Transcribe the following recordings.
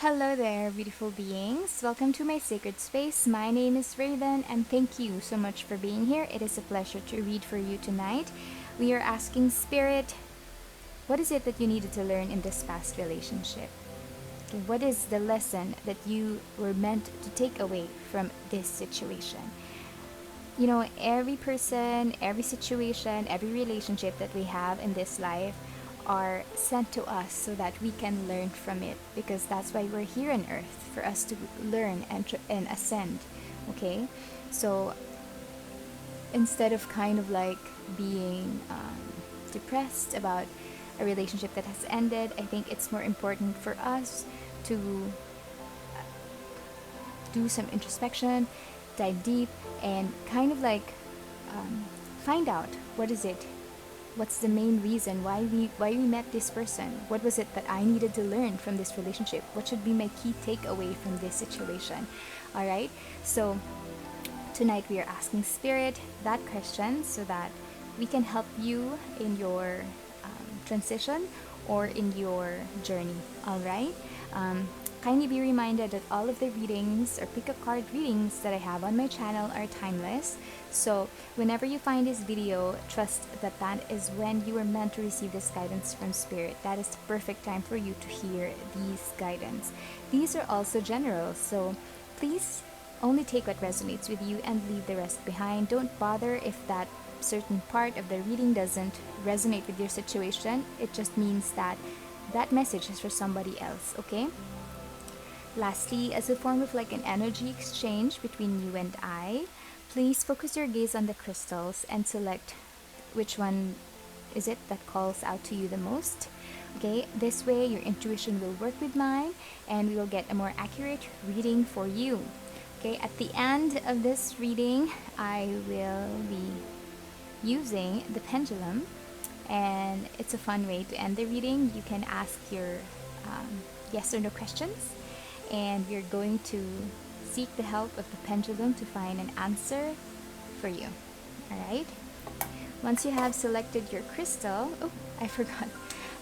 Hello there, beautiful beings. Welcome to my sacred space. My name is Raven, and thank you so much for being here. It is a pleasure to read for you tonight. We are asking Spirit, what is it that you needed to learn in this past relationship? Okay, what is the lesson that you were meant to take away from this situation? Every person, every situation, every relationship that we have in this life are sent to us so that we can learn from it, because that's why we're here on earth, for us to learn and ascend. Okay, so instead of kind of like being depressed about a relationship that has ended, I think it's more important for us to do some introspection, dive deep, and kind of like find out what's the main reason why we met this person. What was it that I needed to learn from this relationship? What should be my key takeaway from this situation? All right. So tonight we are asking Spirit that question so that we can help you in your transition or in your journey. All right. Kindly be reminded that all of the readings or pick a card readings that I have on my channel are timeless. So whenever you find this video, trust that that is when you were meant to receive this guidance from Spirit. That is the perfect time for you to hear these guidance. These are also general, so please only take what resonates with you and leave the rest behind. Don't bother if that certain part of the reading doesn't resonate with your situation. It just means that that message is for somebody else, okay? Lastly, as a form of like an energy exchange between you and I, please focus your gaze on the crystals and select which one is it that calls out to you the most. Okay, this way your intuition will work with mine and we will get a more accurate reading for you. Okay, at the end of this reading, I will be using the pendulum, and it's a fun way to end the reading. You can ask your yes or no questions, and we're going to seek the help of the pendulum to find an answer for you. All right. Once you have selected your crystal, oh, I forgot.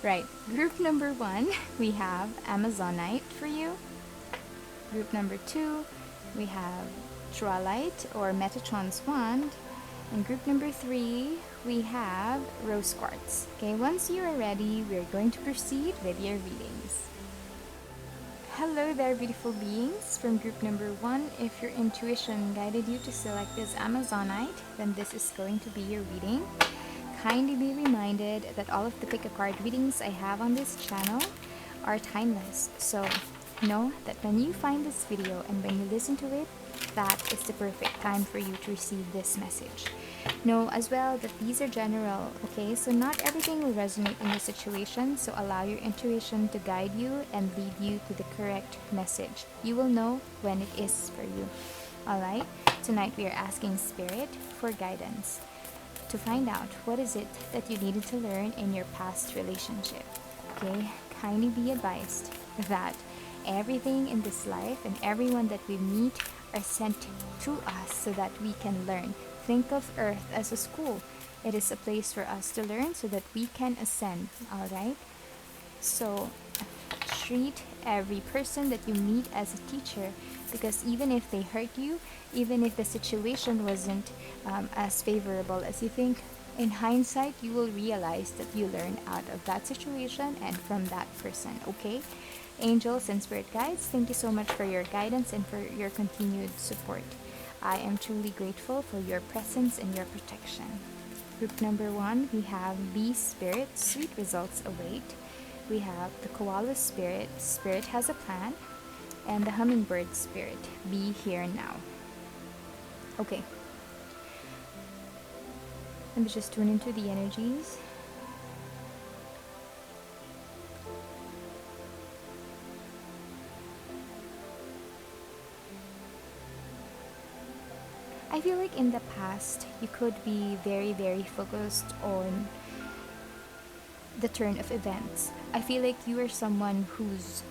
Right. Group number 1, we have Amazonite for you. Group number 2, we have Trolleite or Metatron's wand. And group number 3, we have Rose Quartz. Okay, once you are ready, we're going to proceed with your readings. Hello there, beautiful beings. From group number 1, if your intuition guided you to select this Amazonite, then this is going to be your reading. Kindly be reminded that all of the pick a card readings I have on this channel are timeless. So know that when you find this video and when you listen to it, that is the perfect time for you to receive this message. Know as well that these are general, okay? So not everything will resonate in your situation, so allow your intuition to guide you and lead you to the correct message. You will know when it is for you. Alright? Tonight we are asking Spirit for guidance to find out what is it that you needed to learn in your past relationship. Okay? Kindly be advised that everything in this life and everyone that we meet are sent to us so that we can learn. Think of Earth as a school. It is a place for us to learn so that we can ascend, alright? So treat every person that you meet as a teacher, because even if they hurt you, even if the situation wasn't as favorable as you think, in hindsight, you will realize that you learn out of that situation and from that person, okay? Angels and spirit guides, thank you so much for your guidance and for your continued support. I am truly grateful for your presence and your protection. Group number 1, we have Bee Spirit, sweet results await. We have the Koala Spirit, Spirit has a plan. And the Hummingbird Spirit, be here now. Okay. Let me just tune into the energies. I feel like in the past, you could be very, very focused on the turn of events. I feel like you are someone who's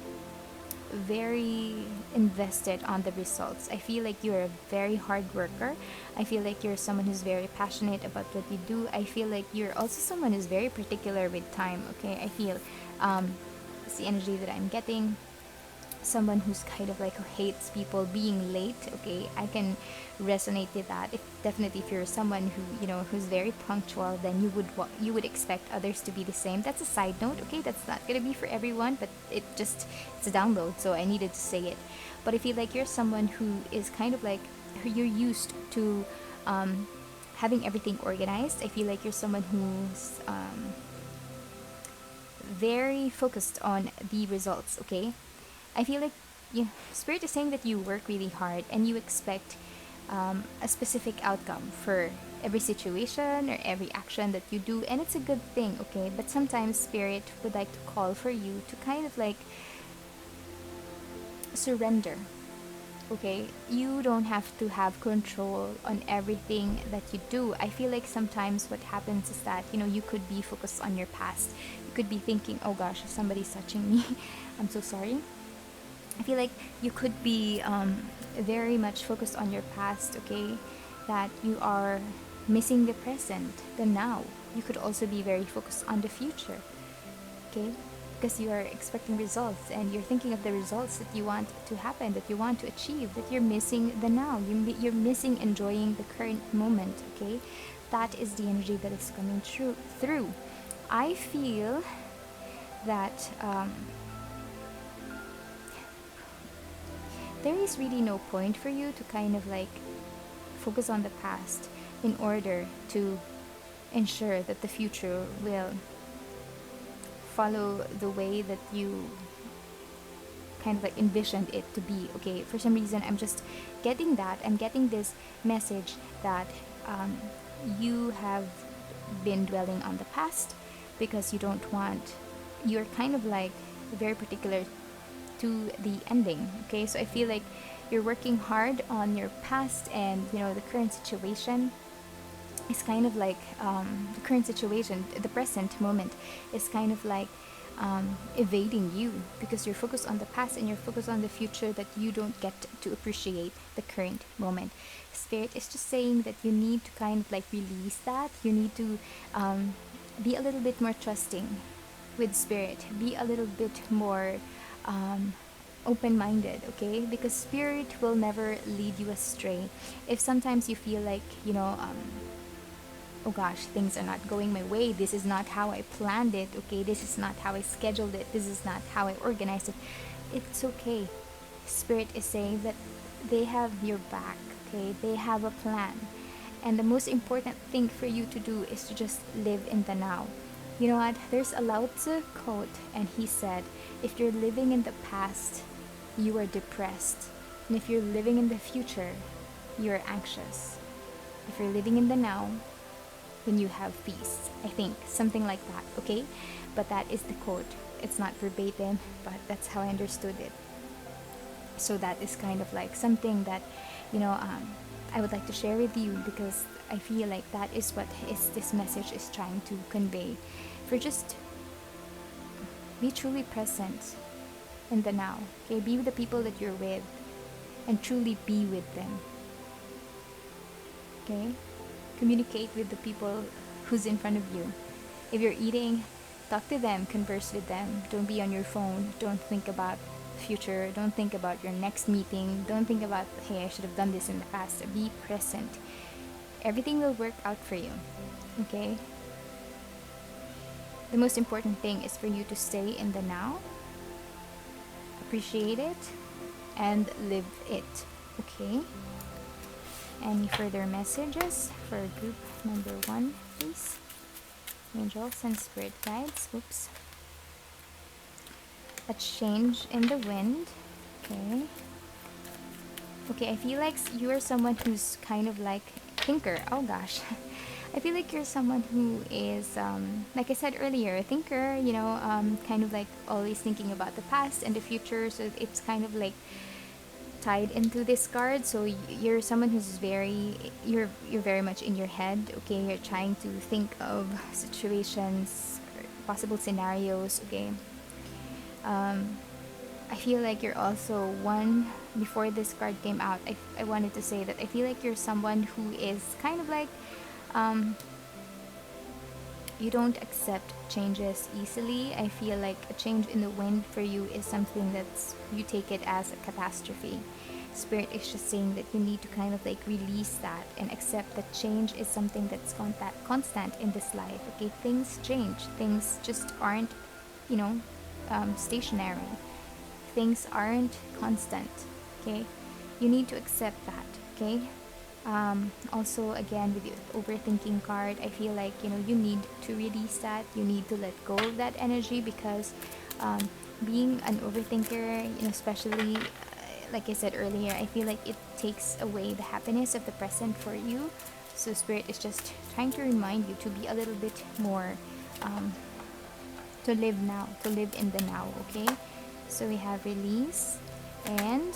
very invested on the results. I feel like you're a very hard worker. I feel like you're someone who's very passionate about what you do. I feel like you're also someone who's very particular with time, okay? I feel it's the energy that I'm getting. someone who's kind of like who hates people being late, okay, I can resonate with that. If definitely if you're someone who, who's very punctual, then you would expect others to be the same. That's a side note, okay, that's not gonna be for everyone, but it's a download, so I needed to say it. But I feel like you're someone who is kind of like you're used to having everything organized. I feel like you're someone who's very focused on the results, okay? I feel like Spirit is saying that you work really hard and you expect a specific outcome for every situation or every action that you do, and it's a good thing, okay? But sometimes Spirit would like to call for you to kind of like surrender, okay? You don't have to have control on everything that you do. I feel like sometimes what happens is that, you could be focused on your past. You could be thinking, oh gosh, somebody's touching me. I'm so sorry. I feel like you could be very much focused on your past, okay? That you are missing the present, the now. You could also be very focused on the future, okay? Because you are expecting results and you're thinking of the results that you want to happen, that you want to achieve, that you're missing the now. You're missing enjoying the current moment, okay? That is the energy that is coming through. I feel that there is really no point for you to kind of like focus on the past in order to ensure that the future will follow the way that you kind of like envisioned it to be, okay? For some reason I'm just getting that I'm getting this message that you have been dwelling on the past because you're kind of like very particular to the ending, okay? So I feel like you're working hard on your past, and the current situation is kind of like the current situation, the present moment is kind of like evading you because you're focused on the past and you're focused on the future, that you don't get to appreciate the current moment. Spirit is just saying that you need to kind of like release that. You need to be a little bit more trusting with Spirit, be a little bit more open-minded, okay? Because Spirit will never lead you astray. If sometimes you feel like oh gosh, things are not going my way, this is not how I planned it, okay, this is not how I scheduled it, this is not how I organized it, it's okay. Spirit is saying that they have your back, okay? They have a plan, and the most important thing for you to do is to just live in the now. You know what? There's a Lao Tzu quote, and he said, if you're living in the past, you are depressed. And if you're living in the future, you're anxious. If you're living in the now, then you have peace. I think something like that, okay? But that is the quote. It's not verbatim, but that's how I understood it. So that is kind of like something that, I would like to share with you, because I feel like that is what this message is trying to convey. For just be truly present in the now, okay? Be with the people that you're with and truly be with them, okay? Communicate with the people who's in front of you. If you're eating, talk to them, converse with them. Don't be on your phone. Don't think about the future. Don't think about your next meeting. Don't think about, hey, I should have done this in the past. Be present. Everything will work out for you, okay? The most important thing is for you to stay in the now, appreciate it, and live it, okay? Any further messages for group number 1, please? Angels and spirit guides. Oops. A change in the wind. Okay. Okay, I feel like you are someone who's kind of like thinker. Oh gosh. I feel like you're someone who is, like I said earlier, a thinker, kind of like always thinking about the past and the future. So it's kind of like tied into this card. So you're someone who's you're very much in your head, okay? You're trying to think of situations, possible scenarios, okay? I feel like you're also one, before this card came out, I wanted to say that I feel like you're someone who is kind of like You don't accept changes easily. I feel like a change in the wind for you is something that's, you take it as a catastrophe. Spirit is just saying that you need to kind of like release that and accept that change is something that's constant in this life. Okay, things change. Things just aren't, you know, stationary. Things aren't constant. Okay, you need to accept that. Okay. Also, again, with the overthinking card, I feel like, you need to release that. You need to let go of that energy, because being an overthinker, especially like I said earlier, I feel like it takes away the happiness of the present for you. So Spirit is just trying to remind you to be a little bit more, to live now, to live in the now. Okay, so we have release and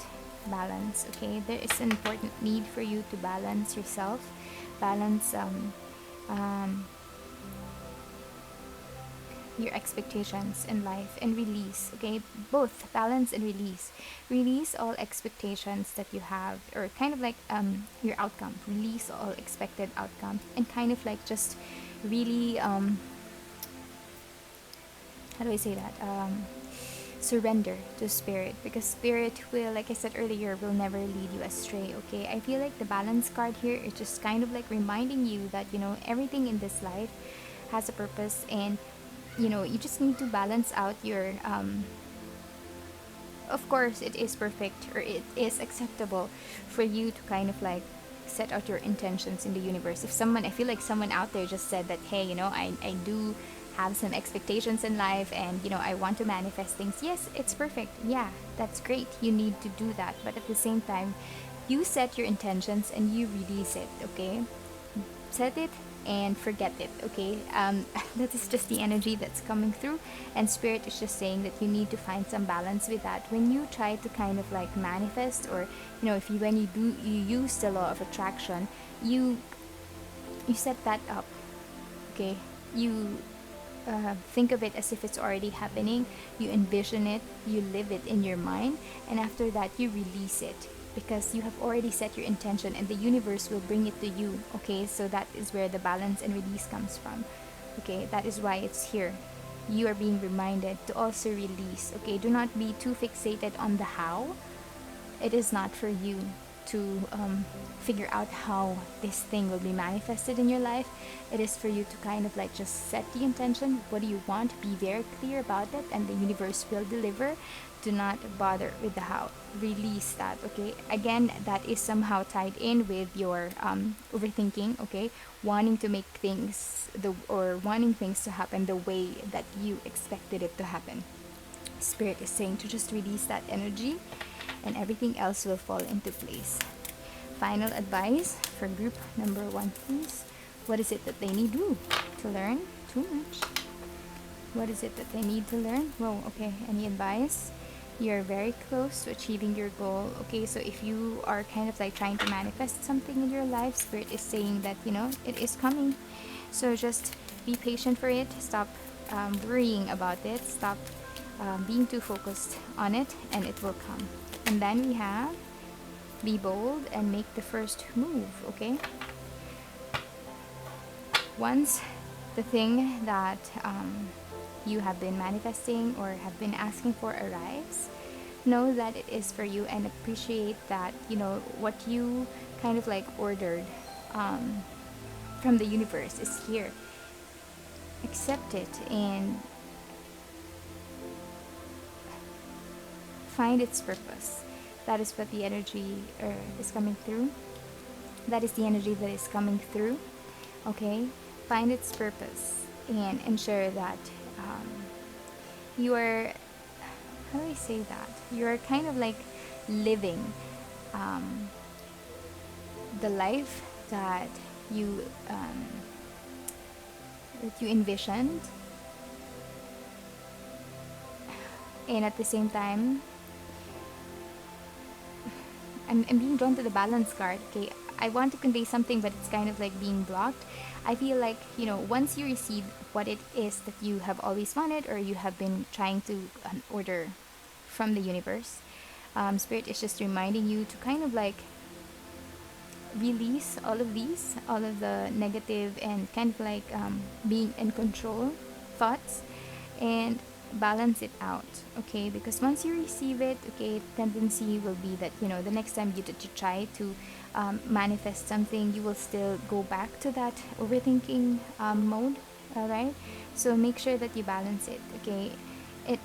balance. Okay, there is an important need for you to balance yourself, balance um, your expectations in life, and release. Okay, both balance and release. Release all expectations that you have, or kind of like your outcome. Release all expected outcome, and kind of like just really how do I say that, surrender to Spirit, because Spirit will, like I said earlier, will never lead you astray. Okay, I feel like the balance card here is just kind of like reminding you that everything in this life has a purpose, and you just need to balance out your of course it is perfect, or it is acceptable for you to kind of like set out your intentions in the universe. If someone, I feel like someone out there just said that, hey, I do have some expectations in life, and I want to manifest things. Yes, it's perfect. Yeah, that's great. You need to do that. But at the same time, you set your intentions and you release it. Okay, set it and forget it. Okay, that is just the energy that's coming through, and Spirit is just saying that you need to find some balance with that. When you try to kind of like manifest, or if you, when you use the law of attraction, you set that up. Okay, you think of it as if it's already happening. You envision it, you live it in your mind, and after that you release it, because you have already set your intention and the universe will bring it to you. Okay, so that is where the balance and release comes from. Okay, that is why it's here. You are being reminded to also release. Okay, do not be too fixated on the how. It is not for you to figure out how this thing will be manifested in your life. It is for you to kind of like just set the intention. What do you want? Be very clear about it, and the universe will deliver. Do not bother with the how. Release that. Okay, again, that is somehow tied in with your overthinking. Okay, wanting to make things or wanting things to happen the way that you expected it to happen. Spirit is saying to just release that energy, and everything else will fall into place. Final advice for group number 1, please. What is it that they need to learn? Too much. What is it that they need to learn? Whoa, okay. Any advice? You're very close to achieving your goal. Okay, so if you are kind of like trying to manifest something in your life, Spirit is saying that, it is coming. So just be patient for it. Stop worrying about it. Stop being too focused on it, and it will come. And then we have be bold and make the first move. Okay, once the thing that you have been manifesting or have been asking for arrives, know that it is for you, and appreciate that what you kind of like ordered from the universe is here. Accept it and find its purpose. That is what the energy is coming through. That is the energy that is coming through. Okay, find its purpose and ensure that you are, how do I say that? You are kind of like living the life that you envisioned, and at the same time, I'm being drawn to the balance card. Okay, I want to convey something, but it's kind of like being blocked. I feel like, once you receive what it is that you have always wanted, or you have been trying to order from the universe, Spirit is just reminding you to kind of like release all of these, all of the negative and kind of like being in control thoughts, and balance it out, okay? Because once you receive it, okay, tendency will be that, you know, the next time that you try to manifest something, you will still go back to that overthinking mode. All right, so make sure that you balance it, okay? It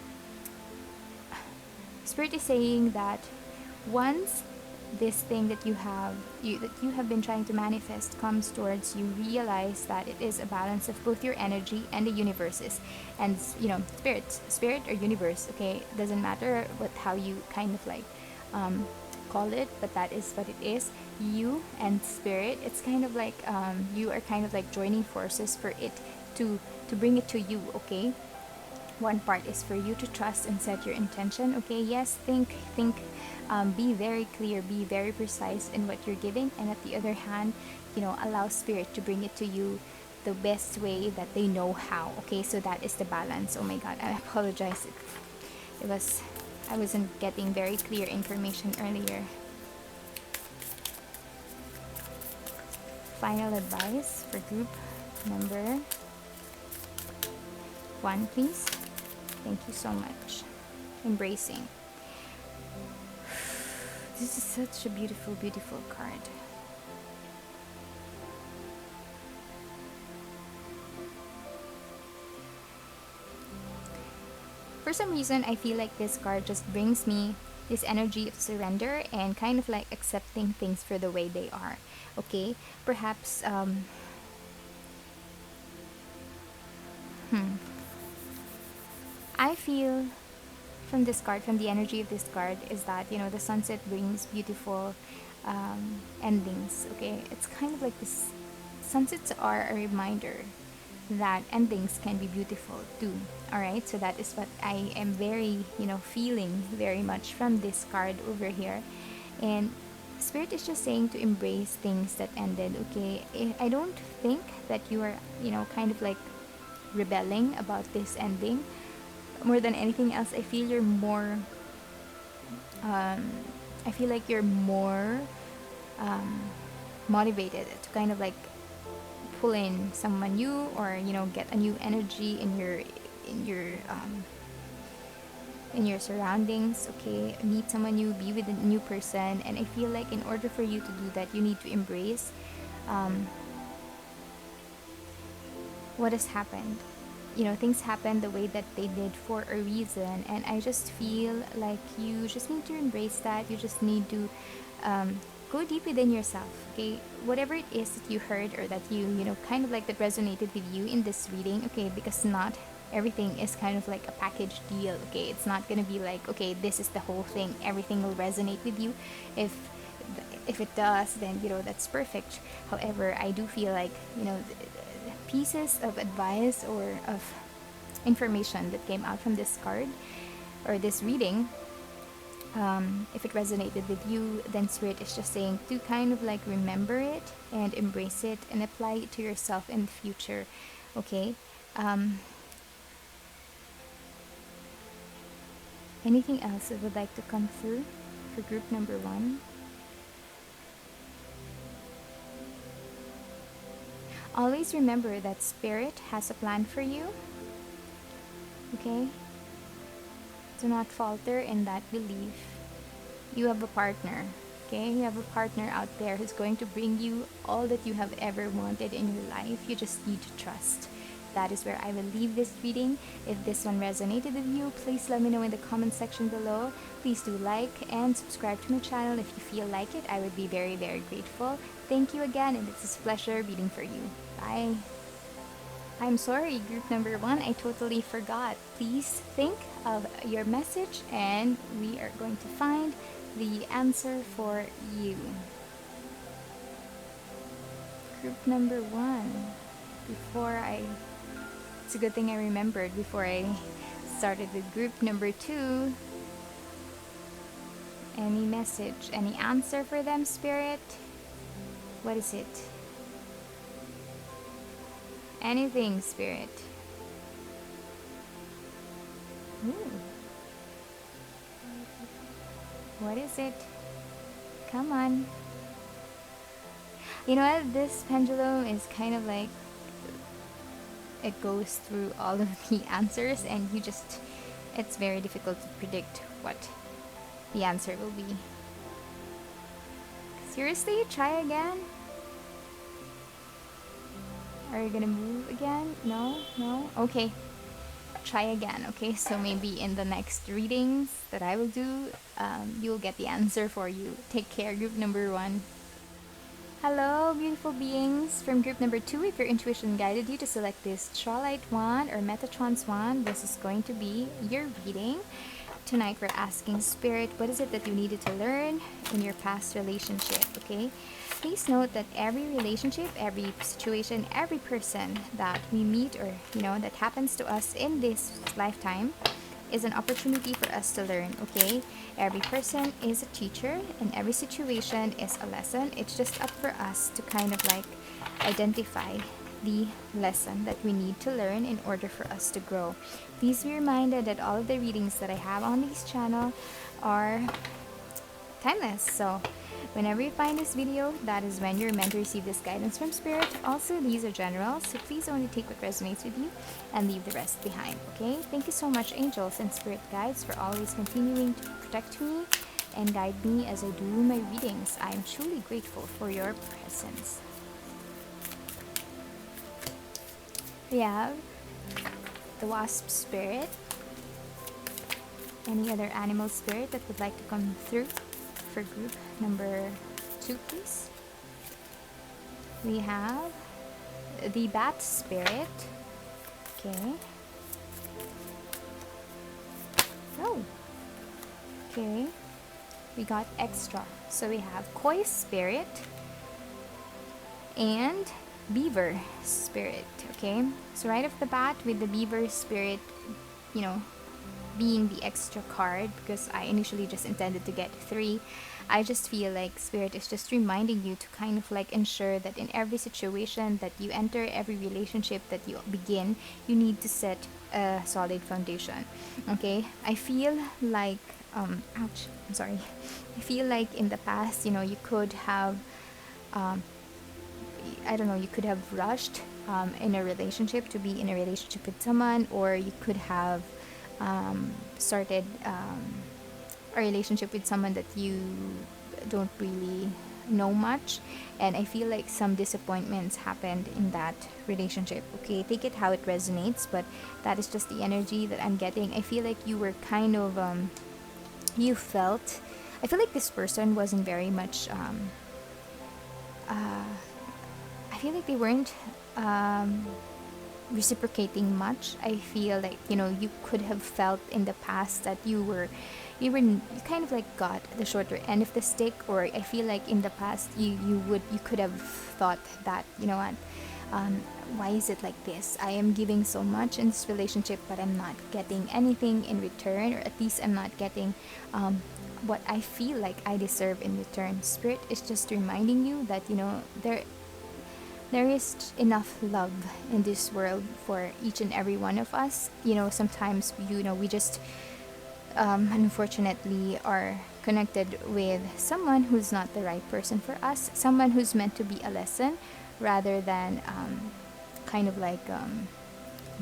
Spirit is saying that once this thing that you have been trying to manifest comes towards you, realize that it is a balance of both your energy and the universe's, and you know, spirit or universe, okay, doesn't matter what how you kind of like call it, but that is what it is. You and spirit, it's kind of like you are kind of like joining forces for it to bring it to you, okay? One part is for you to trust and set your intention, okay? Yes, think be very clear, be very precise in what you're giving, and at the other hand, you know, allow spirit to bring it to you the best way that they know how, okay? So that is the balance. Oh my god, I apologize, it was, I wasn't getting very clear information earlier. Final advice for group number 1, please. Thank you so much. Embracing. This is such a beautiful, beautiful card. For some reason, I feel like this card just brings me this energy of surrender and kind of like accepting things for the way they are. Okay? Perhaps, I feel from this card, from the energy of this card, is that, you know, the sunset brings beautiful endings, okay? It's kind of like this, sunsets are a reminder that endings can be beautiful too, all right? So that is what I am very, you know, feeling very much from this card over here. And spirit is just saying to embrace things that ended, okay? I don't think that you are, you know, kind of like rebelling about this ending. More than anything else, I feel you're more I feel like you're more motivated to kind of like pull in someone new, or you know, get a new energy in your um, in your surroundings, okay? Meet someone new, be with a new person, and I feel like in order for you to do that, you need to embrace um, what has happened. You know, things happen the way that they did for a reason, and I just feel like you just need to embrace that. You just need to go deep within yourself, okay? Whatever it is that you heard, or that you know, kind of like that resonated with you in this reading, okay? Because not everything is kind of like a package deal, okay? It's not gonna be like, okay, this is the whole thing, everything will resonate with you. If it does, then you know, that's perfect. However, I do feel like, you know, pieces of advice or of information that came out from this card or this reading, if it resonated with you, then spirit is just saying to kind of like remember it and embrace it and apply it to yourself in the future, okay? Anything else that would like to come through for group number 1? Always remember that spirit has a plan for you, okay? Do not falter in that belief. You have a partner, okay? You have a partner out there who's going to bring you all that you have ever wanted in your life. You just need to trust. That is where I will leave this reading. If this one resonated with you, please let me know in the comment section below. Please do like and subscribe to my channel if you feel like it. I would be very, very grateful. Thank you again, and it's a pleasure reading for you. Bye. I'm sorry, group number 1, I totally forgot. Please think of your message and we are going to find the answer for you. Group number 1. It's a good thing I remembered before I started with group number 2. Any message, any answer for them, Spirit? What is it? Anything, Spirit. Ooh. What is it? Come on. You know what? This pendulum is kind of like it goes through all of the answers, and it's very difficult to predict what the answer will be. Seriously? Try again? Are you gonna move again? No? No? Okay. Try again, okay? So maybe in the next readings that I will do, you'll get the answer for you. Take care, group number 1. Hello, beautiful beings. From group number 2, if your intuition guided you to select this Trolleite wand or Metatron's wand, this is going to be your reading. Tonight we're asking Spirit, what is it that you needed to learn in your past relationship, okay? Please note that every relationship, every situation, every person that we meet or, that happens to us in this lifetime is an opportunity for us to learn, okay? Every person is a teacher and every situation is a lesson. It's just up for us to kind of like identify the lesson that we need to learn in order for us to grow. Please be reminded that all of the readings that I have on this channel are timeless. So whenever you find this video, that is when you're meant to receive this guidance from Spirit. Also, these are general, so please only take what resonates with you and leave the rest behind, okay? Thank you so much, angels and spirit guides, for always continuing to protect me and guide me as I do my readings. I am truly grateful for your presence. We have the wasp spirit. Any other animal spirit that would like to come through for group number 2, please? We have the bat spirit. Okay. Oh. Okay. We got extra. So we have koi spirit and beaver spirit. Okay. So right off the bat, with the beaver spirit, being the extra card, because I initially just intended to get 3, I just feel like Spirit is just reminding you to kind of like ensure that in every situation that you enter, every relationship that you begin, you need to set a solid foundation. Okay, I feel like ouch, I'm sorry. I feel like in the past, you could have I don't know, you could have rushed in a relationship, to be in a relationship with someone, or you could have started a relationship with someone that you don't really know much, and I feel like some disappointments happened in that relationship. Okay, take it how it resonates, but that is just the energy that I'm getting. I feel like you were kind of I feel like this person wasn't very much I feel like they weren't reciprocating much. I feel like you could have felt in the past that you kind of like got the shorter end of the stick, or I feel like in the past you could have thought that what, why is it like this? I am giving so much in this relationship, but I'm not getting anything in return, or at least I'm not getting what I feel like I deserve in return. Spirit is just reminding you that there is enough love in this world for each and every one of us. Sometimes we just unfortunately are connected with someone who's not the right person for us, someone who's meant to be a lesson rather than kind of like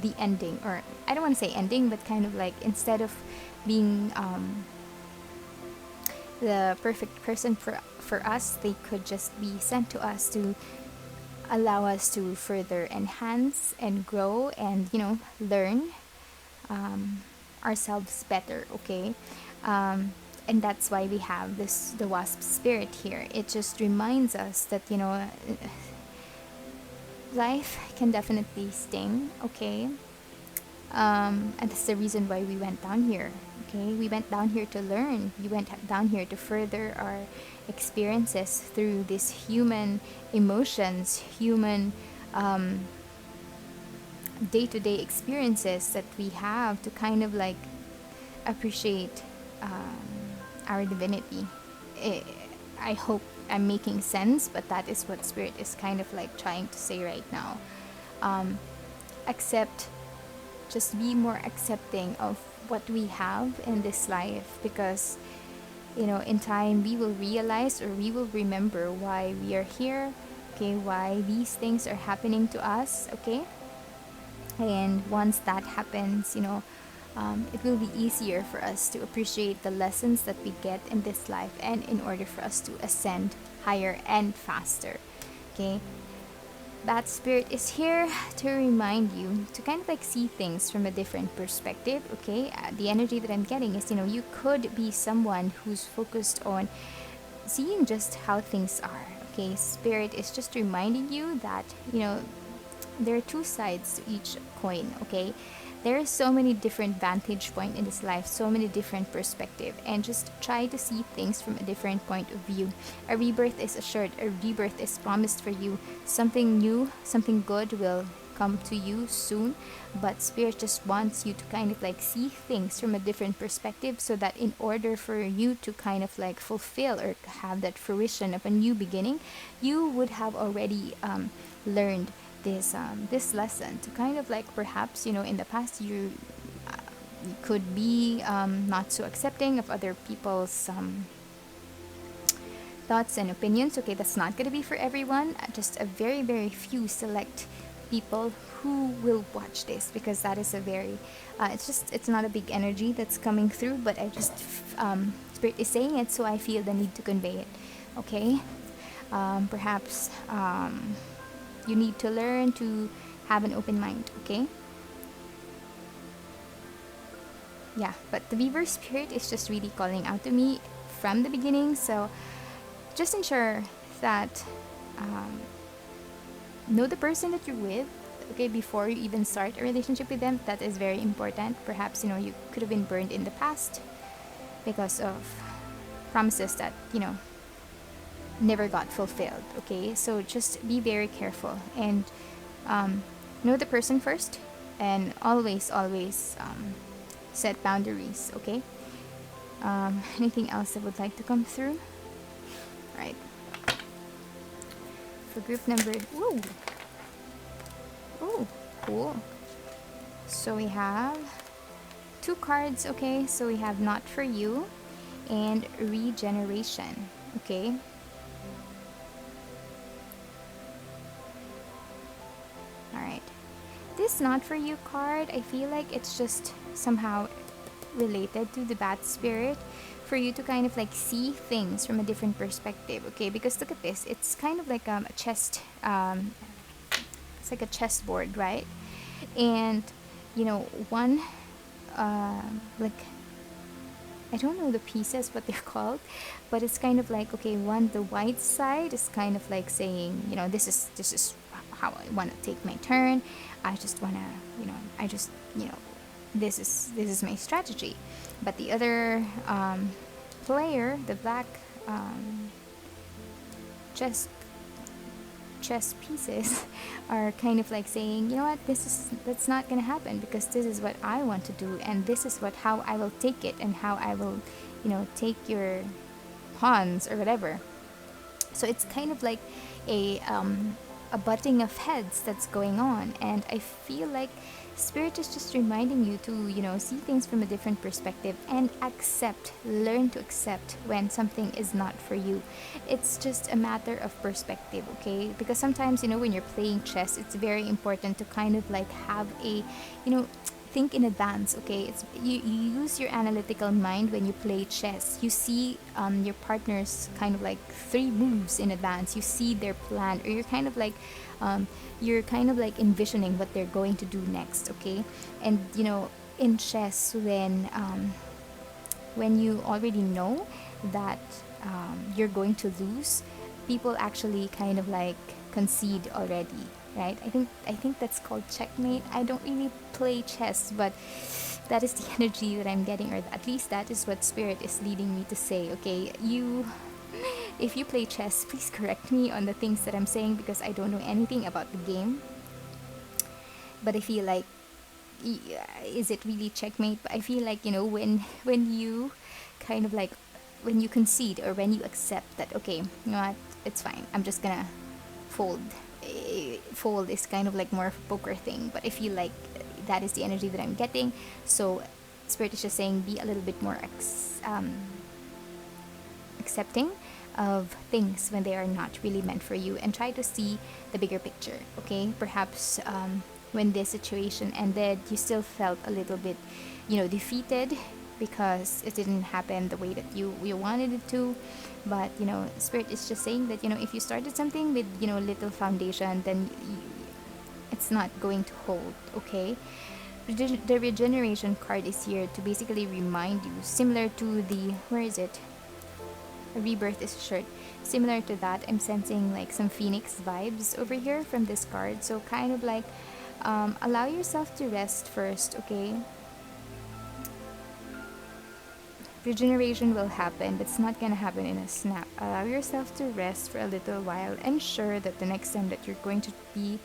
the ending, or I don't want to say ending, but kind of like instead of being the perfect person for us, they could just be sent to us to allow us to further enhance and grow and learn ourselves better. Okay, and that's why we have the wasp spirit here. It just reminds us that life can definitely sting. Okay, and that's the reason why we went down here. Okay, we went down here to learn. We went down here to further our experiences through these human emotions, human day-to-day experiences that we have to kind of like appreciate our divinity. I hope I'm making sense, but that is what Spirit is kind of like trying to say right now. Just be more accepting of what we have in this life, because in time we will realize, or we will remember why we are here. okay, why these things are happening to us, okay? And once that happens, it will be easier for us to appreciate the lessons that we get in this life, and in order for us to ascend higher and faster, okay? That spirit is here to remind you to kind of like see things from a different perspective, okay? The energy that I'm getting is, you could be someone who's focused on seeing just how things are, okay? Spirit is just reminding you that, there are two sides to each coin, okay? There are so many different vantage point in this life, so many different perspective, and just try to see things from a different point of view. A rebirth is assured, a rebirth is promised for you. Something new, something good will come to you soon, but spirit just wants you to kind of like see things from a different perspective, so that in order for you to kind of like fulfill or have that fruition of a new beginning, you would have already learned this lesson, to kind of like, perhaps, in the past you could be not so accepting of other people's thoughts and opinions, okay? That's not going to be for everyone, just a very very few select people who will watch this, because that is a very it's not a big energy that's coming through, but I just spirit is saying it, so I feel the need to convey it, okay? Perhaps you need to learn to have an open mind, okay? Yeah, but the Beaver spirit is just really calling out to me from the beginning, so just ensure that know the person that you're with, okay, before you even start a relationship with them. That is very important. Perhaps, you could have been burned in the past because of promises that, never got fulfilled, okay? So just be very careful, and know the person first, and always set boundaries, okay? Anything else that would like to come through? Right. For group number, whoa, oh, cool. So we have two cards, okay? So we have Not For You and Regeneration, okay? Alright. This Not For You card, I feel like it's just somehow related to the Bat Spirit, for you to kind of like see things from a different perspective, okay? Because look at this, it's kind of like a chest, it's like a chessboard, right? And one like, I don't know the pieces what they're called, but it's kind of like, okay, the white side is kind of like saying, this is how I want to take my turn. I just want to, this is my strategy. But the other player, the black chess pieces, are kind of like saying, you know what, that's not gonna happen, because this is what I want to do, and this is how I will take it, and how I will, take your pawns or whatever. So it's kind of like a butting of heads that's going on, and I feel like Spirit is just reminding you to, see things from a different perspective, and learn to accept when something is not for you. It's just a matter of perspective, okay? Because sometimes, when you're playing chess, it's very important to kind of like have think in advance, okay? You use your analytical mind when you play chess. You see your partner's kind of like 3 moves in advance. You see their plan, or you're kind of like envisioning what they're going to do next, okay? And in chess, when you already know that you're going to lose, people actually kind of like concede already, right? I think that's called checkmate. I don't really play chess, but that is the energy that I'm getting, or at least that is what Spirit is leading me to say, okay? If you play chess, please correct me on the things that I'm saying, because I don't know anything about the game. But I feel like, is it really checkmate? But I feel like, when you kind of like, when you concede, or when you accept that, okay, you know what, it's fine, I'm just gonna fold. Fold is kind of like more of a poker thing, but I feel like that is the energy that I'm getting. So Spirit is just saying, be a little bit more accepting, of things when they are not really meant for you, and try to see the bigger picture. Okay, perhaps when this situation ended, you still felt a little bit, defeated because it didn't happen the way that you wanted it to. But spirit is just saying that if you started something with little foundation, then it's not going to hold. Okay, the regeneration card is here to basically remind you, similar to the, where is it, a rebirth is a shirt, similar to that. I'm sensing like some phoenix vibes over here from this card. So kind of like allow yourself to rest first. Okay, regeneration will happen, but it's not gonna happen in a snap. Allow yourself to rest for a little while. Ensure that the next time that you're going to be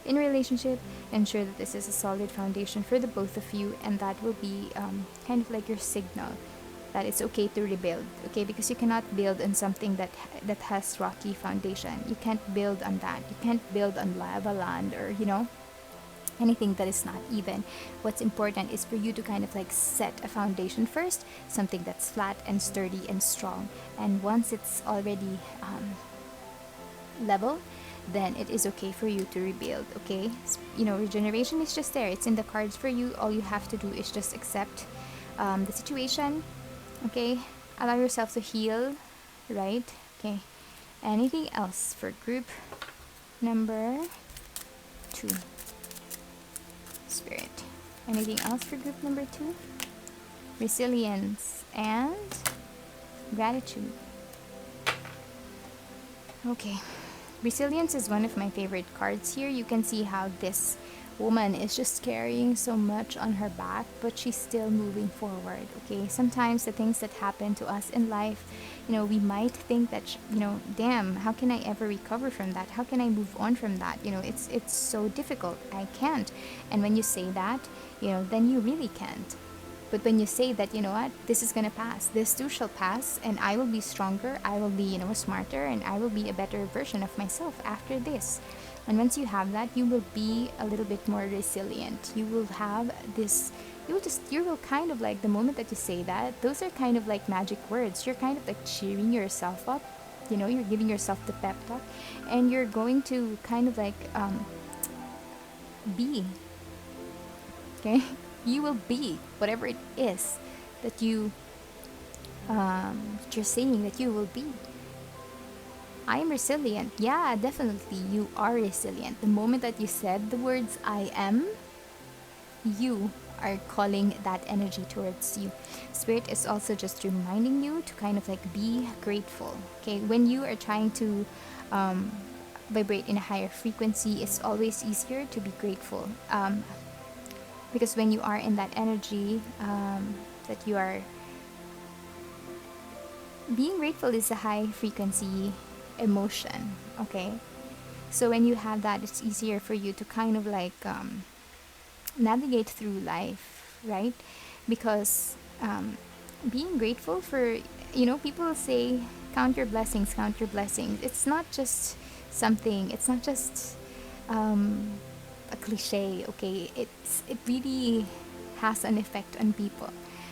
in a relationship, ensure that this is a solid foundation for the both of you, and that will be kind of like your signal that it's okay to rebuild. Okay, because you cannot build on something that has rocky foundation. You can't build on that. You can't build on lava land, or anything that is not even. What's important is for you to kind of like set a foundation first, something that's flat and sturdy and strong. And once it's already level, then it is okay for you to rebuild. Okay, regeneration is just there. It's in the cards for you. All you have to do is just accept the situation. Okay, allow yourself to heal, right? Okay, anything else for group number 2? Spirit, anything else for group number 2? Resilience and gratitude. Okay, resilience is one of my favorite cards here. You can see how this woman is just carrying so much on her back, but she's still moving forward. Okay, sometimes the things that happen to us in life, we might think that damn, how can I ever recover from that? How can I move on from that? It's so difficult. I can't. And when you say that, then you really can't. But when you say that, what, this is gonna pass, this too shall pass, and I will be stronger, I will be smarter, and I will be a better version of myself after this. And once you have that, you will be a little bit more resilient. You will have this, you will kind of like, the moment that you say that, those are kind of like magic words. You're kind of like cheering yourself up, you're giving yourself the pep talk, and you're going to kind of like be, okay? You will be whatever it is that you're saying that you will be. I am resilient. Yeah, definitely you are resilient. The moment that you said the words I am, you are calling that energy towards you. Spirit is also just reminding you to kind of like be grateful. Okay, when you are trying to vibrate in a higher frequency, it's always easier to be grateful. Because when you are in that energy, that you are being grateful is a high frequency emotion. Okay, so when you have that, it's easier for you to kind of like navigate through life, right? Because being grateful for, people say count your blessings, count your blessings. It's not just something, it's not just a cliche. Okay, it really has an effect on people.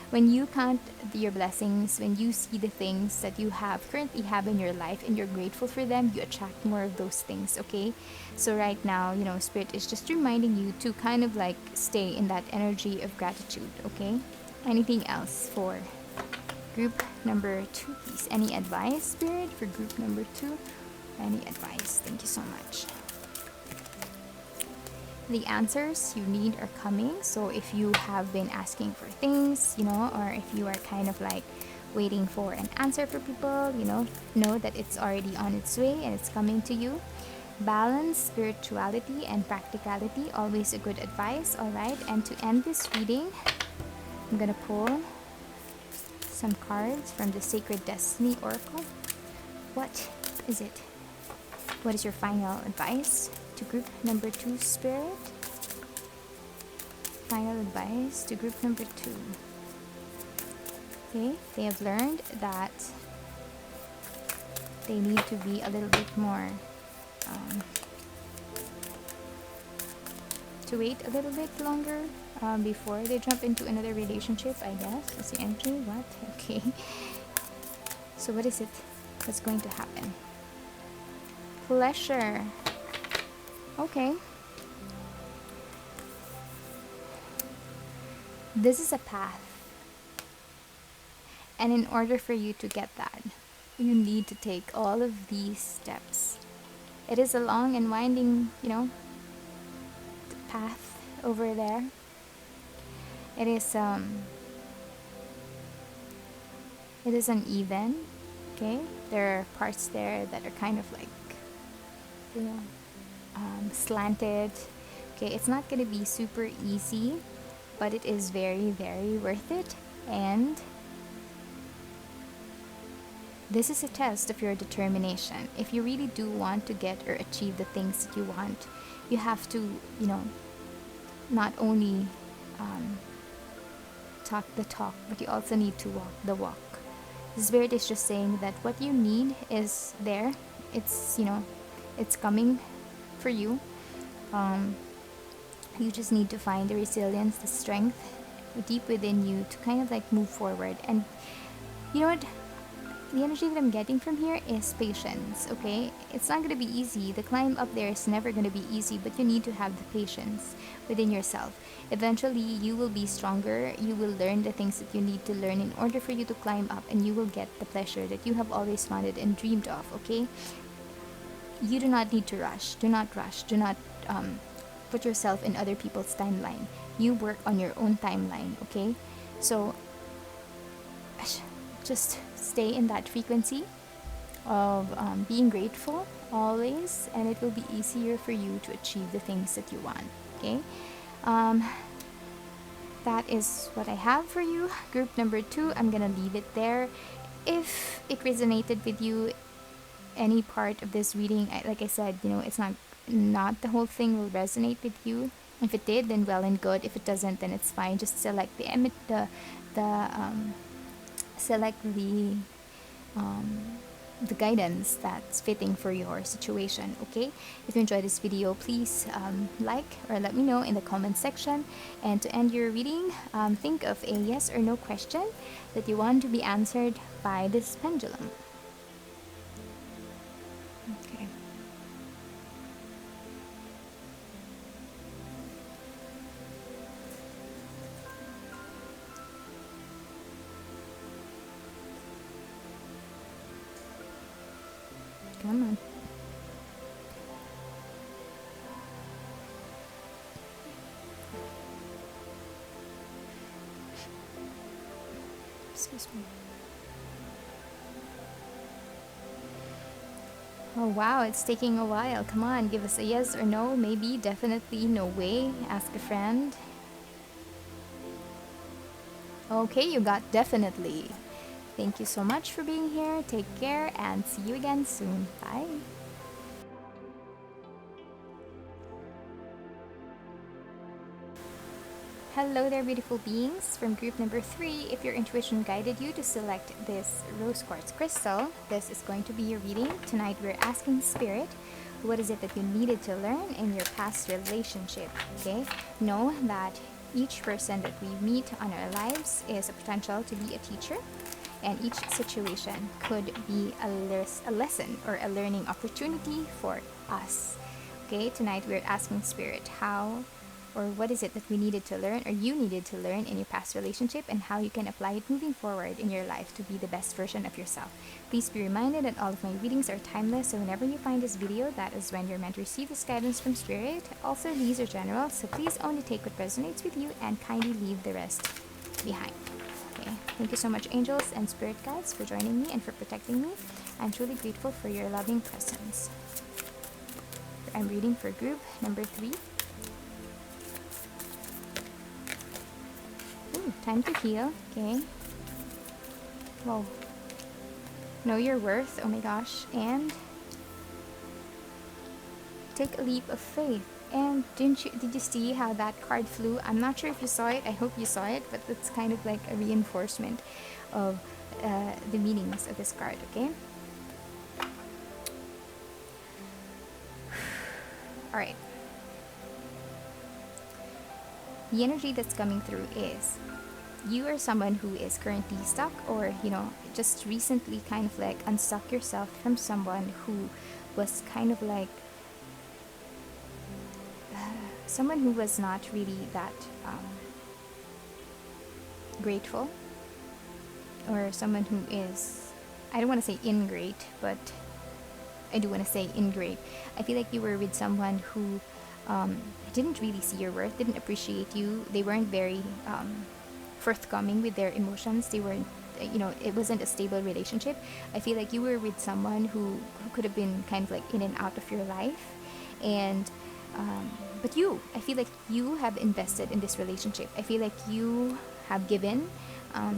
When you count your blessings, when you see the things that you currently have in your life, and you're grateful for them, you attract more of those things. Okay, so right now, Spirit is just reminding you to kind of like stay in that energy of gratitude. Okay, anything else for group number 2, please? Any advice, Spirit, for group number 2? Any advice? Thank you so much. The answers you need are coming. So if you have been asking for things, or if you are kind of like waiting for an answer for people, know that it's already on its way and it's coming to you. Balance spirituality and practicality, always a good advice. All right, and to end this reading, I'm gonna pull some cards from the Sacred Destiny Oracle. What is it? What is your final advice to group number 2, Spirit? Final advice to group number 2. Okay, they have learned that they need to be a little bit more to wait a little bit longer before they jump into another relationship, I guess. Is the energy? What? Okay. So what is it? What's going to happen? Pleasure. Okay. This is a path. And in order for you to get that, you need to take all of these steps. It is a long and winding, path over there. It is uneven. Okay, there are parts there that are kind of like, slanted. Okay, it's not gonna be super easy, but it is very, very worth it. And this is a test of your determination. If you really do want to get or achieve the things that you want, you have to, not only talk the talk, but you also need to walk the walk. The Spirit is just saying that what you need is there. It's, it's coming for you. You just need to find the resilience, the strength deep within you to kind of like move forward. And you know what? The energy that I'm getting from here is patience, okay? It's not going to be easy. The climb up there is never going to be easy, but you need to have the patience within yourself. Eventually, you will be stronger. You will learn the things that you need to learn in order for you to climb up, and you will get the pleasure that you have always wanted and dreamed of, okay? You do not need to rush. Do not rush. Do not put yourself in other people's timeline. You work on your own timeline, okay? So, just stay in that frequency of being grateful always, and it will be easier for you to achieve the things that you want. Okay, that is what I have for you. Group number 2, I'm gonna leave it there. If it resonated with you, any part of this reading, like I said, it's not the whole thing will resonate with you. If it did, then well and good. If it doesn't, then it's fine. Just select select the guidance that's fitting for your situation. Okay, if you enjoyed this video, please like or let me know in the comment section. And to end your reading, think of a yes or no question that you want to be answered by this pendulum. Okay. Come on. Excuse me. Oh wow, it's taking a while. Come on, give us a yes or no, maybe, definitely, no way. Ask a friend. Okay, you got definitely. Thank you so much for being here. Take care and see you again soon. Bye. Hello there, beautiful beings. From group number 3, if your intuition guided you to select this rose quartz crystal, this is going to be your reading. Tonight we're asking Spirit, what is it that you needed to learn in your past relationship? Okay, know that each person that we meet on our lives is a potential to be a teacher, and each situation could be a lesson or a learning opportunity for us. Okay, tonight we're asking Spirit how or what is it that we needed to learn or you needed to learn in your past relationship, and how you can apply it moving forward in your life to be the best version of yourself. Please be reminded that all of my readings are timeless, so whenever you find this video, that is when you're meant to receive this guidance from Spirit. Also, these are general, so please only take what resonates with you and kindly leave the rest behind. Okay, thank you so much, angels and spirit guides, for joining me and for protecting me. I'm truly grateful for your loving presence. I'm reading for group number 3. Ooh, time to heal. Okay. Whoa. Know your worth. Oh my gosh. And take a leap of faith. And did you see how that card flew? I'm not sure if you saw it. I hope you saw it, but it's kind of like a reinforcement of the meanings of this card, okay? Alright. The energy that's coming through is you are someone who is currently stuck, or just recently kind of like unstuck yourself from someone who was kind of like someone who was not really that grateful, or someone who is, I don't want to say ingrate, but I do want to say ingrate. I feel like you were with someone who didn't really see your worth, didn't appreciate you. They weren't very forthcoming with their emotions. They weren't, it wasn't a stable relationship. I feel like you were with someone who could have been kind of like in and out of your life. And, but I feel like you have invested in this relationship. I feel like you have given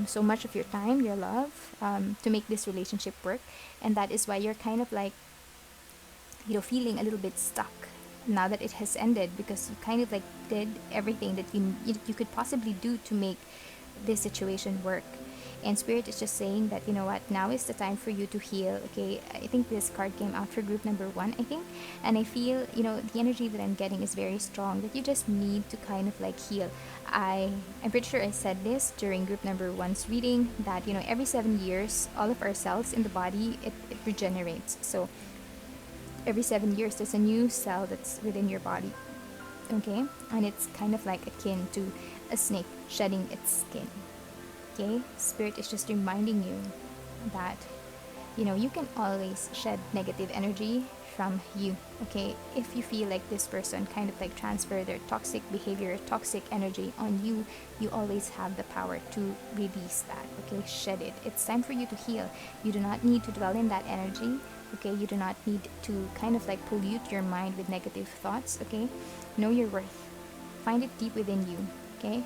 so much of your time, your love, to make this relationship work. And that is why you're kind of like, feeling a little bit stuck now that it has ended, because you kind of like did everything that you could possibly do to make this situation work. And Spirit is just saying that, now is the time for you to heal. Okay, I think this card came out for group number 1, I think. And I feel, the energy that I'm getting is very strong, that you just need to kind of like heal. I'm pretty sure I said this during group number 1's reading, that, every 7 years, all of our cells in the body, it regenerates. So every 7 years, there's a new cell that's within your body. Okay, and it's kind of like akin to a snake shedding its skin. Okay, Spirit is just reminding you that you can always shed negative energy from you. Okay, if you feel like this person kind of like transfer their toxic behavior, toxic energy on you, you always have the power to release that. Okay, shed it. It's time for you to heal. You do not need to dwell in that energy. Okay, you do not need to kind of like pollute your mind with negative thoughts. Okay, know your worth. Find it deep within you. Okay,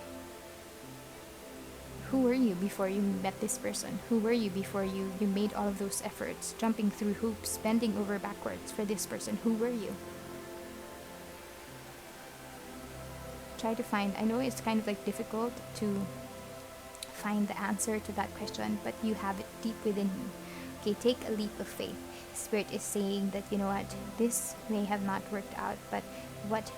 who were you before you met this person? Who were you before you made all of those efforts, jumping through hoops, bending over backwards for this person? Who were you? Try to find, I know it's kind of like difficult to find the answer to that question, but you have it deep within you. Okay, take a leap of faith. Spirit is saying that, this may have not worked out, but what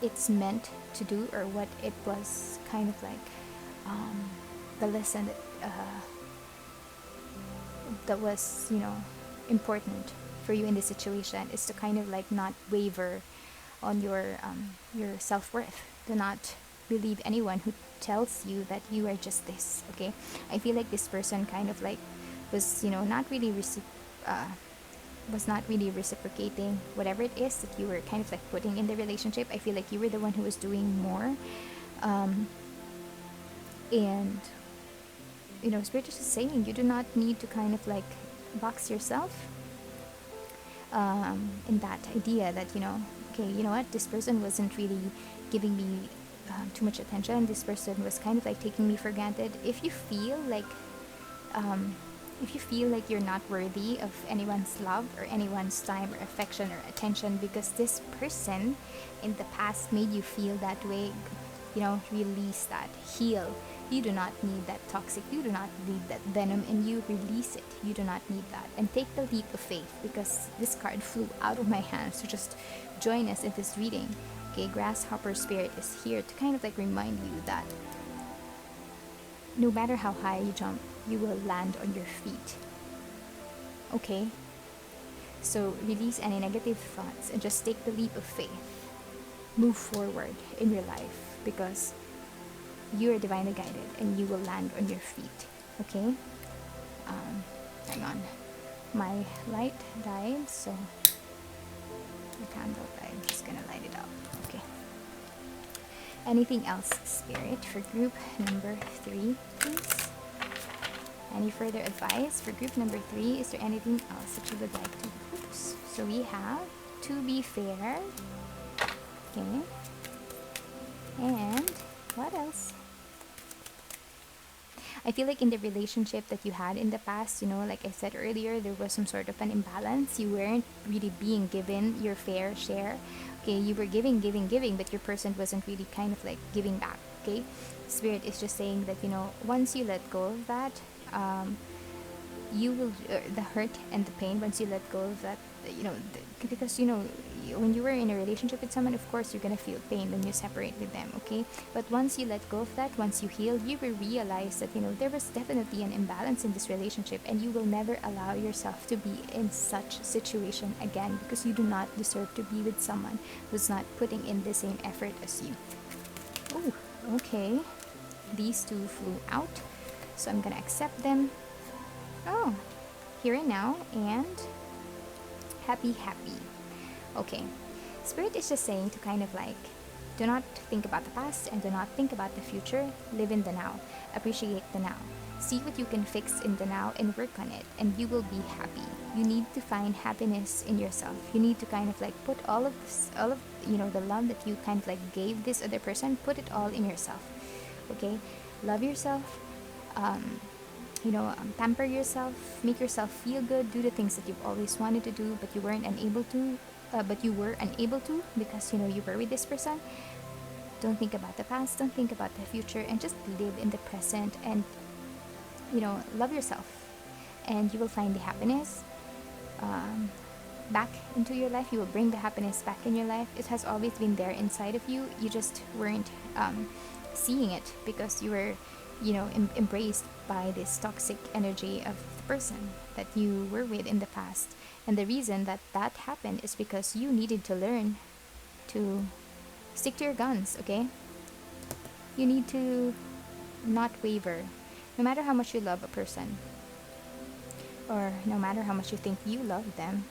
it's meant to do, or what it was kind of like, the lesson that was, important for you in this situation, is to kind of like not waver on your self-worth. Do not believe anyone who tells you that you are just this. Okay, I feel like this person kind of like was, was not really reciprocating whatever it is that you were kind of like putting in the relationship. I feel like you were the one who was doing more, and Spirit is just saying you do not need to kind of like box yourself in that idea that, okay, what, this person wasn't really giving me too much attention. This person was kind of like taking me for granted. If you feel like you're not worthy of anyone's love, or anyone's time, or affection, or attention, because this person in the past made you feel that way, release that. Heal. You do not need that toxic, you do not need that venom in you. Release it. You do not need that. And take the leap of faith, because this card flew out of my hands. So just join us in this reading. Okay, Grasshopper Spirit is here to kind of like remind you that no matter how high you jump, you will land on your feet. Okay? So release any negative thoughts and just take the leap of faith. Move forward in your life, because you are divinely guided and you will land on your feet. Okay? Hang on. My light died, so the candle died. I'm just gonna light it up. Okay. Anything else, Spirit, for group number 3, please? Any further advice for group number 3? Is there anything else that you would like to use? So we have to be fair. Okay. And what else? I feel like in the relationship that you had in the past, like I said earlier, there was some sort of an imbalance. You weren't really being given your fair share. Okay, you were giving, but your person wasn't really kind of like giving back. Okay, Spirit is just saying that, once you let go of that, you will, the hurt and the pain, once you let go of that because when you were in a relationship with someone, of course you're gonna feel pain when you separate with them, okay? But once you let go of that, once you heal, you will realize that there was definitely an imbalance in this relationship, and you will never allow yourself to be in such situation again, because you do not deserve to be with someone who's not putting in the same effort as you. Oh, okay. These two flew out, so I'm gonna accept them. Oh, here and now, and happy. Okay. Spirit is just saying to kind of like, do not think about the past and do not think about the future. Live in the now. Appreciate the now. See what you can fix in the now and work on it, and you will be happy. You need to find happiness in yourself. You need to kind of like put all of the love that you kind of like gave this other person, put it all in yourself. Okay? Love yourself. Pamper yourself, make yourself feel good, do the things that you've always wanted to do, but you were unable to because you were with this person. Don't think about the past, don't think about the future, and just live in the present, and love yourself, and you will find the happiness back into your life. You will bring the happiness back in your life. It has always been there inside of you. You just weren't seeing it because you were embraced by this toxic energy of the person that you were with in the past. And the reason that happened is because you needed to learn to stick to your guns, okay? You need to not waver. No matter how much you love a person, or no matter how much you think you love them,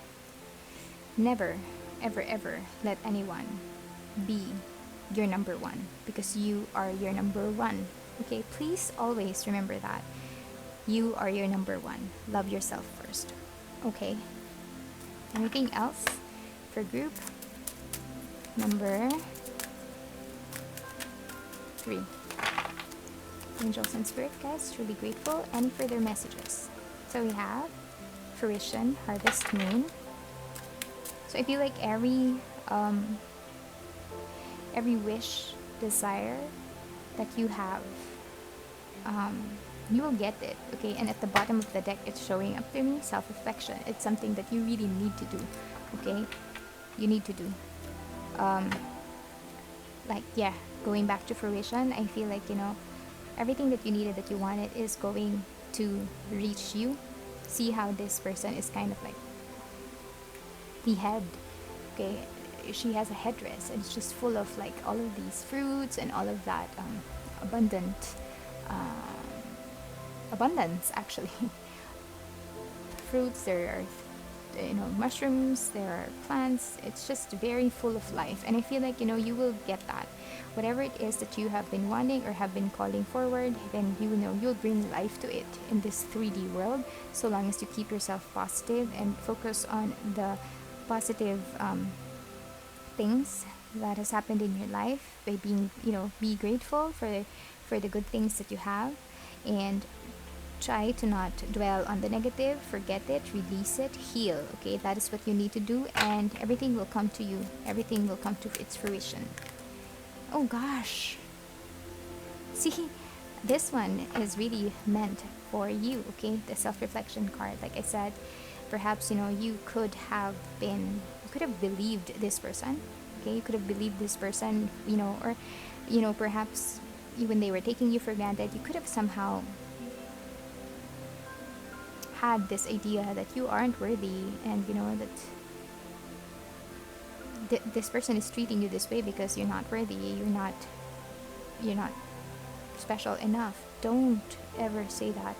never, ever let anyone be your number one, because you are your number one. Okay, please always remember that. You are your number one. Love yourself first. Okay. Anything else for group number 3? Angels and Spirit, guys, truly grateful. Any further messages? So we have fruition, harvest, moon. So I feel like every wish, desire that you have, you will get it, okay? And at the bottom of the deck, it's showing up to me, self-reflection. It's something that you really need to do, okay? You need to do. Going back to fruition, I feel like, everything that you needed, that you wanted, is going to reach you. See how this person is kind of like the head, okay? She has a headdress, and it's just full of like all of these fruits and all of that abundance, actually. Fruits, there are mushrooms, there are plants. It's just very full of life, and I feel like you will get that. Whatever it is that you have been wanting or have been calling forward, then you'll bring life to it in this 3D world, so long as you keep yourself positive and focus on the positive things that has happened in your life, by being be grateful for the good things that you have, and try to not dwell on the negative. Forget it, release it, heal. Okay, that is what you need to do, and everything will come to you. Everything will come to its fruition. Oh gosh, see, this one is really meant for you. Okay, the self-reflection card, like I said, perhaps you could have believed this person. Okay, you could have believed this person, or perhaps when they were taking you for granted, you could have somehow had this idea that you aren't worthy, and that this person is treating you this way because you're not worthy, you're not special enough. Don't ever say that.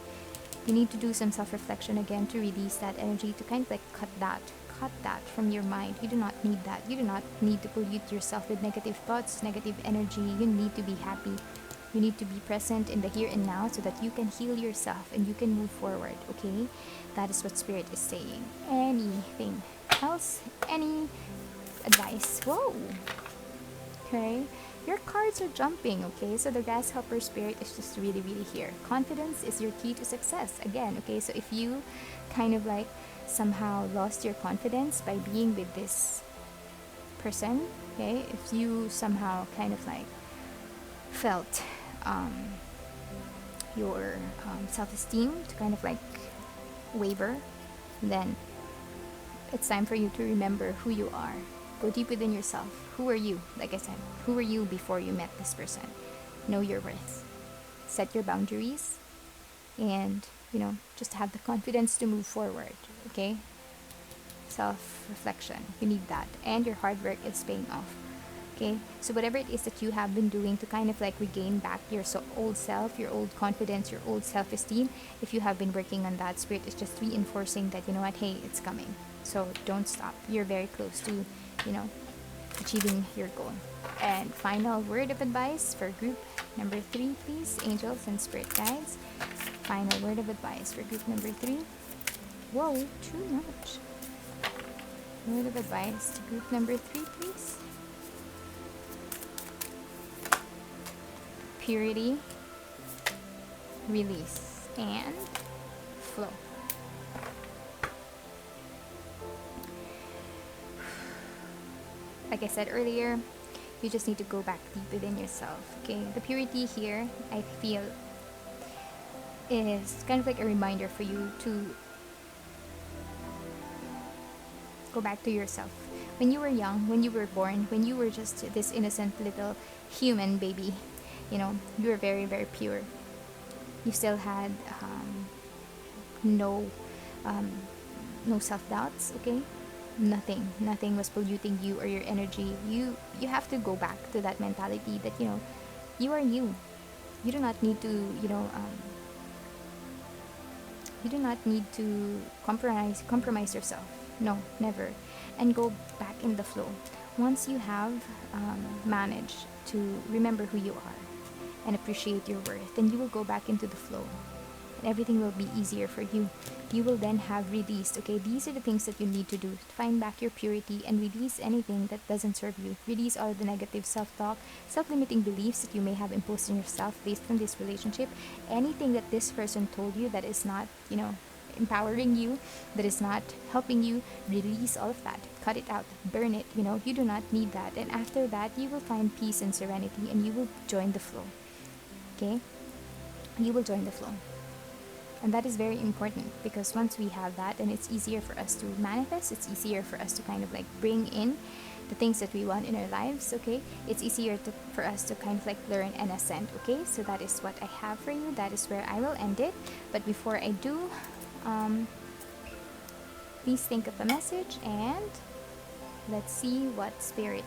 You need to do some self-reflection again to release that energy, to kind of like cut that from your mind. You do not need that. You do not need to pollute yourself with negative thoughts, negative energy. You need to be happy. You need to be present in the here and now, so that you can heal yourself and you can move forward, okay? That is what Spirit is saying. Anything else? Any advice? Whoa! Okay? Your cards are jumping, okay? So the Grasshopper Spirit is just really, really here. Confidence is your key to success. Again, okay? So if you kind of like somehow lost your confidence by being with this person, okay? If you somehow kind of like felt your self-esteem to kind of like waver, then it's time for you to remember who you are. Go deep within yourself. Who are you? Like I said, who were you before you met this person? Know your worth. Set your boundaries, and just have the confidence to move forward. Okay, self-reflection, you need that, and your hard work is paying off. Okay, so whatever it is that you have been doing to kind of like regain back your old self, your old confidence, your old self-esteem, if you have been working on that, Spirit is just reinforcing that, what, hey, it's coming. So don't stop. You're very close to achieving your goal. And final word of advice for group number 3, please, angels and spirit guides. Final word of advice for group number 3. Whoa, too much. Word of advice to group number 3, please. Purity, release, and flow. Like I said earlier, you just need to go back deep within yourself. Okay, the purity here, I feel, is kind of like a reminder for you to go back to yourself. When you were young, when you were born, when you were just this innocent little human baby, you were very, very pure. You still had no self-doubts. Okay, nothing was polluting you or your energy. You have to go back to that mentality that you are you. You do not need to you do not need to compromise yourself. No, never. And go back in the flow. Once you have managed to remember who you are and appreciate your worth, then you will go back into the flow, and everything will be easier for you. You will then have released. Okay, these are the things that you need to do. Find back your purity and release anything that doesn't serve you. Release all the negative self-talk, self-limiting beliefs that you may have imposed on yourself based on this relationship. Anything that this person told you that is not, empowering you, that is not helping you, release all of that. Cut it out. Burn it. You do not need that. And after that, you will find peace and serenity, and you will join the flow. Okay? You will join the flow. And that is very important, because once we have that, then it's easier for us to manifest. It's easier for us to kind of like bring in the things that we want in our lives. Okay, it's easier for us to kind of like learn and ascend. Okay, so that is what I have for you. That is where I will end it. But before I do, please think of a message, and let's see what spirit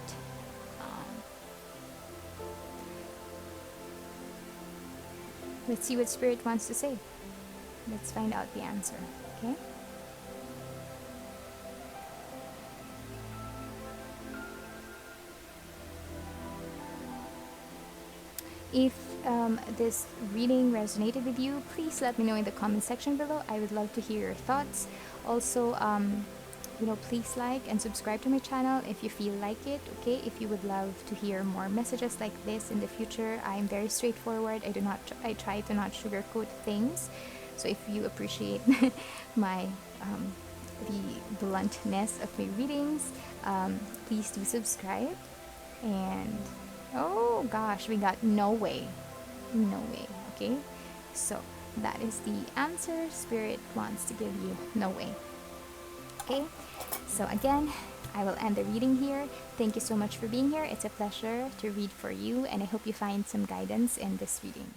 wants to say. Let's find out the answer. Okay, if this reading resonated with you, please let me know in the comment section below. I would love to hear your thoughts. Also, please like and subscribe to my channel if you feel like it. Okay, if you would love to hear more messages like this in the future. I'm very straightforward. I try to not sugarcoat things. So if you appreciate my the bluntness of my readings, please do subscribe. And oh gosh, we got no way. Okay, so that is the answer. Spirit wants to give you no way. Okay, so again, I will end the reading here. Thank you so much for being here. It's a pleasure to read for you, and I hope you find some guidance in this reading.